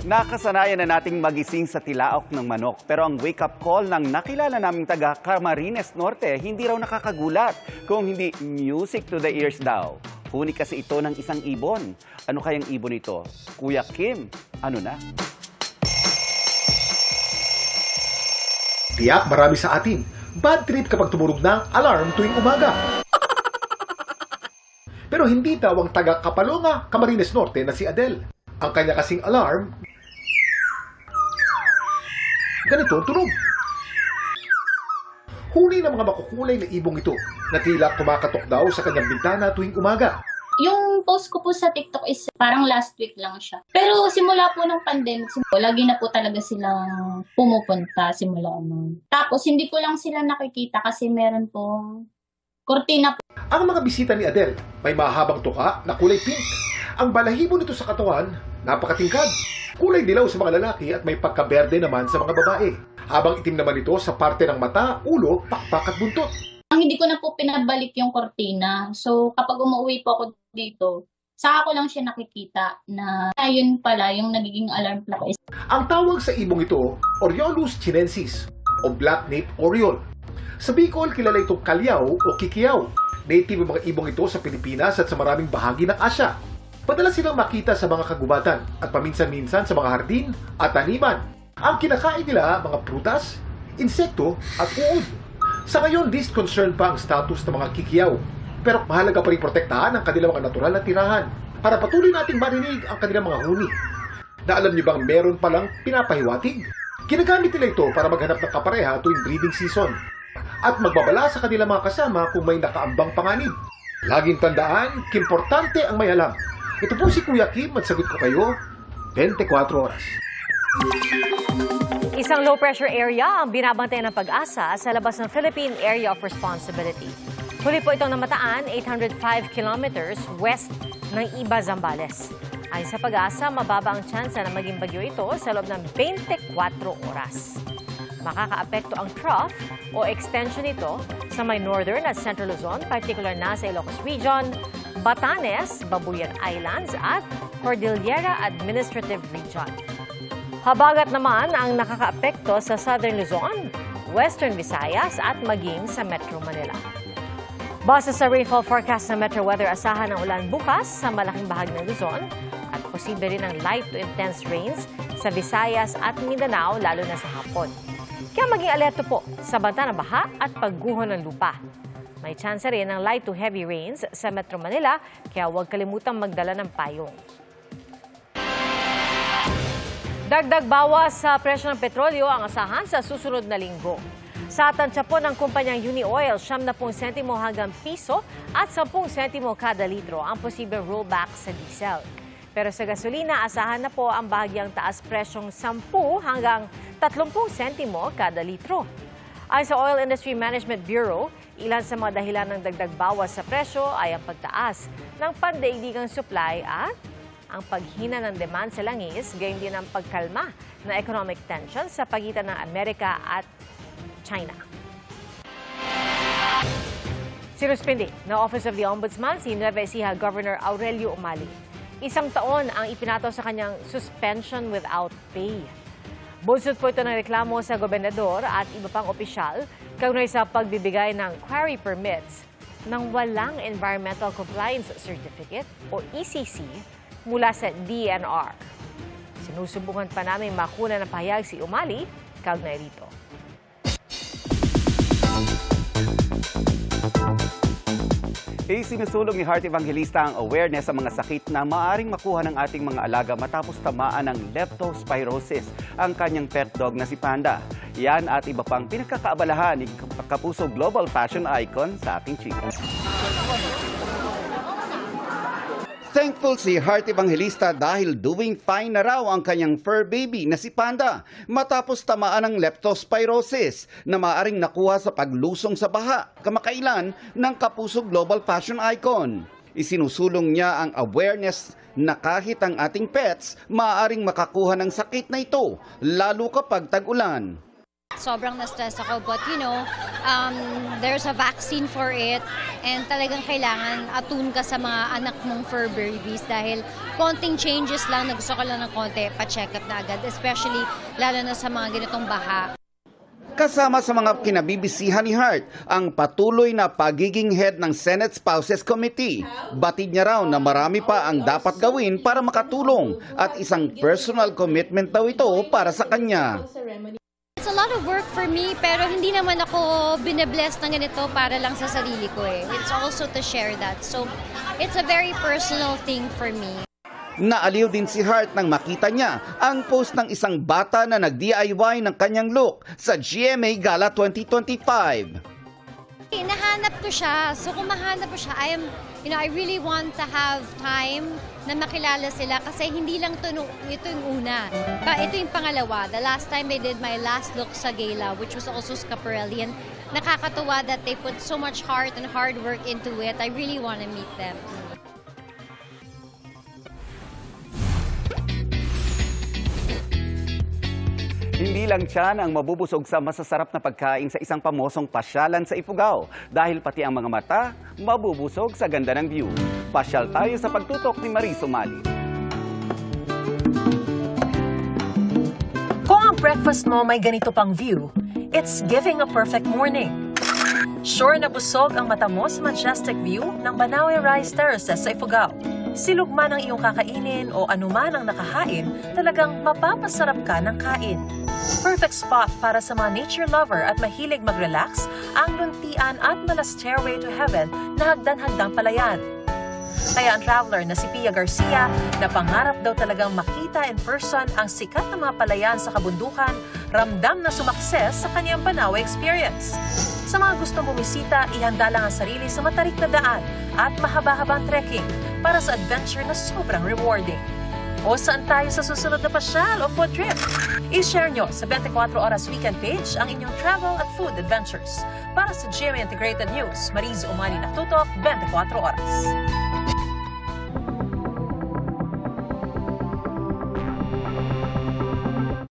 Nakasanayan na nating magising sa tilaok ng manok. Pero ang wake-up call ng nakilala naming taga Camarines Norte, hindi raw nakakagulat kung hindi music to the ears daw. Huni kasi ito ng isang ibon. Ano kayang ibon ito? Kuya Kim, ano na? Tiyak marami sa atin, bad trip kapag tumurog na alarm tuwing umaga. Pero hindi daw ang taga Kapalonga, Camarines Norte na si Adel. Ang kanya kasing alarm, ganito ang tunog. Huli ng mga makukulay na ibong ito na tila kumakatok daw sa kanyang bintana tuwing umaga. Yung post ko po sa TikTok is parang last week lang siya. Pero simula po ng pandemic, lagi na po talaga silang pumupunta simula noon. Tapos hindi ko lang sila nakikita kasi meron pong kortina po. Ang mga bisita ni Adel, may mahabang tuka na kulay pink. Ang balahibo nito sa katawan, napakatingkad. Kulay dilaw sa mga lalaki at may pagkaberde naman sa mga babae. Habang itim naman ito sa parte ng mata, ulo, pakpak at buntot. Ang hindi ko na po pinabalik yung kortina. So kapag umuwi po ako dito, saka ko lang siya nakikita na ayun pala yung nagiging alarm clock is. Ang tawag sa ibong ito, Oriolus chinensis o black-naped oriole. Sa Bicol, kilala itong kalyaw o kikiyaw. Native ang mga ibong ito sa Pilipinas at sa maraming bahagi ng Asya. Madalas silang makita sa mga kagubatan at paminsan-minsan sa mga hardin at taniman. Ang kinakain nila mga prutas, insekto at uod. Sa ngayon, least concerned pa ang status ng mga kikiyaw. Pero mahalaga pa rin protektahan ang kanilang mga natural na tirahan para patuloy nating marinig ang kanilang mga huni. Na alam niyo bang meron palang pinapahiwatig? Ginagamit nila ito para maghanap ng kapareha tuwing breeding season at magbabala sa kanilang mga kasama kung may nakaambang panganib. Laging tandaan, importante ang may alam. Ito po si Kuya Kim at sagot ko kayo, 24 oras. Isang low-pressure area ang binabantay ng Pag-asa sa labas ng Philippine Area of Responsibility. Huli po itong namataan 805 kilometers west ng Iba, Zambales. Ayon sa Pag-asa, mababa ang tsansa na maging bagyo ito sa loob ng 24 oras. Makakaapekto ang trough o extension nito sa may northern at central Luzon, particular na sa Ilocos Region, Batanes, Babuyan Islands at Cordillera Administrative Region. Habagat naman ang nakakaapekto sa southern Luzon, western Visayas at maging sa Metro Manila. Base sa rainfall forecast ng Metro Weather, asahan ng ulan bukas sa malaking bahagi ng Luzon at posible rin ang light to intense rains sa Visayas at Mindanao lalo na sa hapon. Kaya maging alerto po sa banta ng baha at pagguho ng lupa. May chance rin ng light to heavy rains sa Metro Manila, kaya huwag kalimutang magdala ng payong. Dagdag bawas sa presyo ng petrolyo ang asahan sa susunod na linggo. Sa tansya po ng kumpanyang Unioil, 70 sentimo hanggang piso at 10 sentimo kada litro ang posibleng rollback sa diesel. Pero sa gasolina, asahan na po ang bahagyang taas presyong 10 hanggang 30 sentimo kada litro. Ayon sa Oil Industry Management Bureau, ilan sa mga dahilan ng dagdag bawas sa presyo ay ang pagtaas ng pandaigdigang supply at ang paghina ng demand sa langis, gayon din ang pagkalma ng economic tension sa pagitan ng Amerika at China. Sinuspindi ng Office of the Ombudsman si Nueva Ecija Governor Aurelio Umali. 1 taon ang ipinato sa kanyang suspension without pay. Bunsod po ito ng reklamo sa gobernador at iba pang opisyal kaugnay sa pagbibigay ng quarry permits ng walang Environmental Compliance Certificate o ECC mula sa DNR. Sinusubukan pa namin makuna ng pahayag si Umali kaugnay rito. Sinusulong ni Heart Evangelista ang awareness sa mga sakit na maaaring makuha ng ating mga alaga matapos tamaan ng leptospirosis ang kanyang pet dog na si Panda. Yan at iba pang pinagkakaabalahan ni Kapuso Global Fashion Icon sa ating chika. Thankful si Heart Evangelista dahil doing fine na raw ang kanyang fur baby na si Panda matapos tamaan ng leptospirosis na maaaring nakuha sa paglusong sa baha kamakailan ng Kapuso Global Fashion Icon. Isinusulong niya ang awareness na kahit ang ating pets maaaring makakuha ng sakit na ito lalo kapag tag-ulan. sobrang na-stress ako. But there's a vaccine for it and talagang kailangan attune ka sa mga anak ng fur babies dahil konting changes lang, gusto ko lang ng konti, pa-check up na agad, especially lalo na sa mga ganitong baha. Kasama sa mga kinabibisihan ni Hart ang patuloy na pagiging head ng Senate Spouses Committee. Batid niya raw na marami pa ang dapat gawin para makatulong at isang personal commitment daw ito para sa kanya. It's a lot of work for me pero hindi naman ako bine-bless ng ganito para lang sa sarili ko eh. It's also to share that. So it's a very personal thing for me. Naaliw din si Hart nang makita niya ang post ng isang bata na nag-DIY ng kanyang look sa GMA Gala 2025. Nahanap ko siya. So kung mahanap ko siya, I really want to have time na makilala sila kasi hindi lang ito yung una. Ito yung pangalawa. The last time they did my last look sa gala, which was also Scaparelli, and nakakatuwa that they put so much heart and hard work into it. I really want to meet them. Hindi lang tiyan ang mabubusog sa masasarap na pagkain sa isang pamosong pasyalan sa Ifugao dahil pati ang mga mata mabubusog sa ganda ng view. Pasyal tayo sa pagtutok ni Marie Sumali. Kung ang breakfast mo may ganito pang view, it's giving a perfect morning. Sure na busog ang mata mo sa majestic view ng Banawe Rice Terraces sa Ifugao. Silog man ang iyong kakainin o anuman ang nakahain, talagang mapapasarap ka ng kain. Perfect spot para sa mga nature lover at mahilig mag-relax ang Luntian at mala Stairway to Heaven na hagdan-hagdang palayan. Kaya ang traveler na si Pia Garcia na pangarap daw talagang makita in person ang sikat na mga palayan sa kabundukan, ramdam na sumakses sa kanyang Banawe experience. Sa mga gustong bumisita, ihanda lang ang sarili sa matarik na daan at mahaba-habang trekking para sa adventure na sobrang rewarding. O saan tayo sa susunod na pasyal o food trip? I-share nyo sa 24 Oras Weekend page ang inyong travel at food adventures. Para sa GMA Integrated News, Mariz Umali Naktutok, 24 Oras.